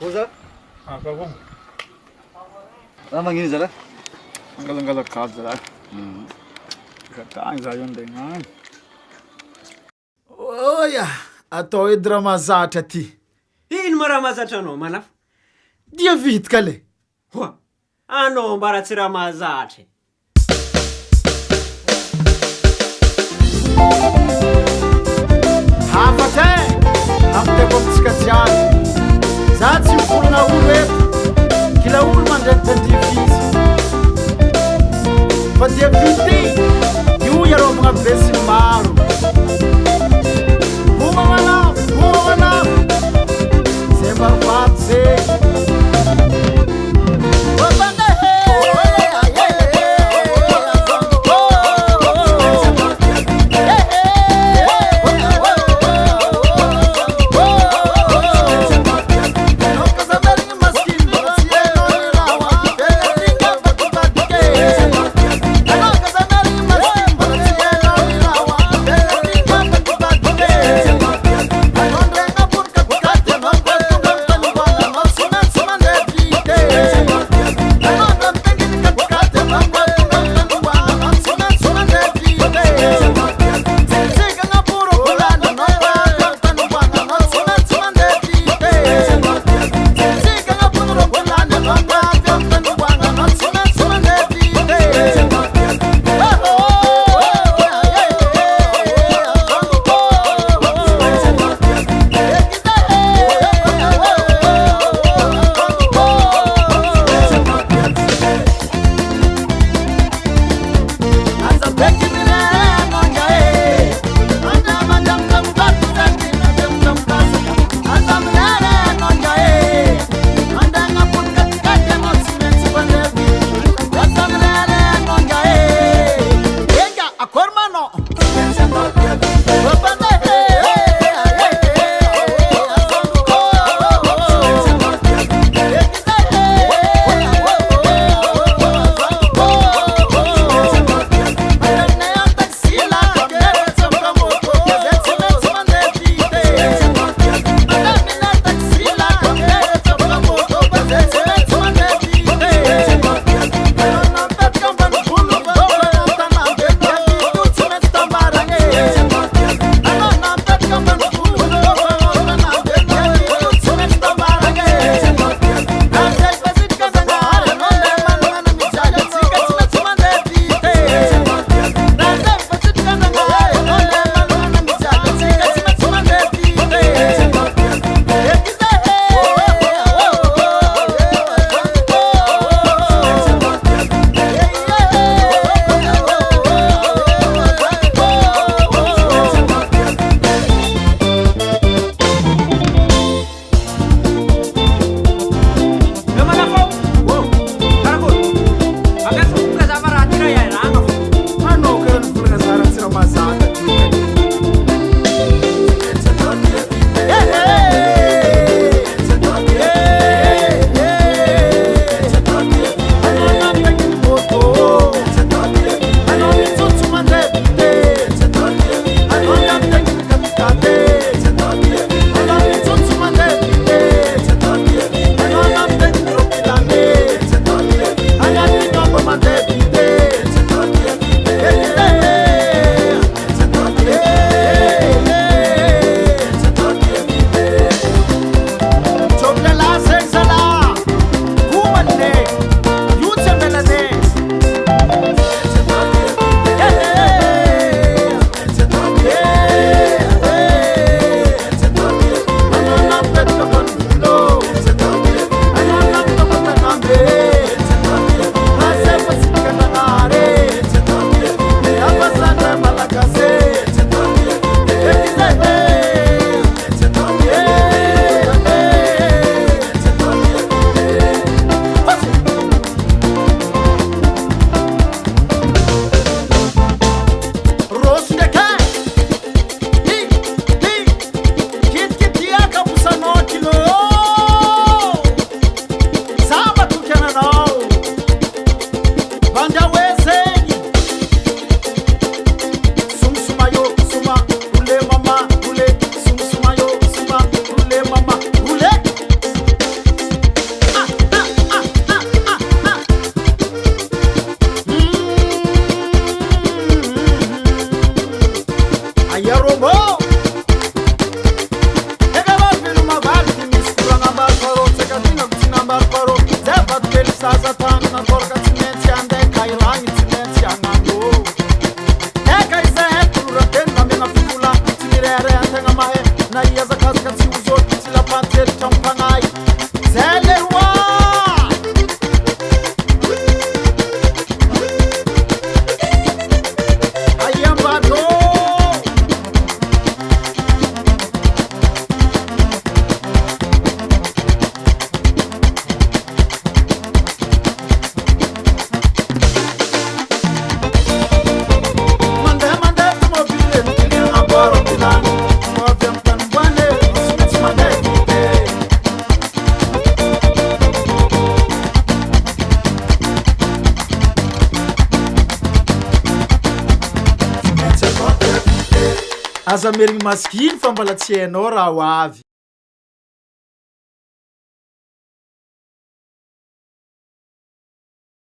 Koza? Kagong. Ano manggini zara? Ang galang-galang ka zara. Kataan sa yun din nga. Oya, atao edy raha mahazatra ty. Ino ma raha mahazatra anao malafo? Dia vity ka le. Hoa, anao mba raha tsy raha mahazatra. Hafatra aminteko amitsika jiany. Za tsy mivolagna olo eto, kila olo mandreto dia vizy. Fa dia vity io iarovagna be sy maro. Voma manafo, zay marivato zay. saza tany natoraka tsy maintsy andaika iragny tsy maintsy agnano eka izay tolorateny namena fivola tsy mirere antegna mahe na iazakazaka tsy ozoty tsy lapantelitra ampanay zay leroa aiambadô aza merigny masikiny fa mbala tsy hainao raha ho avy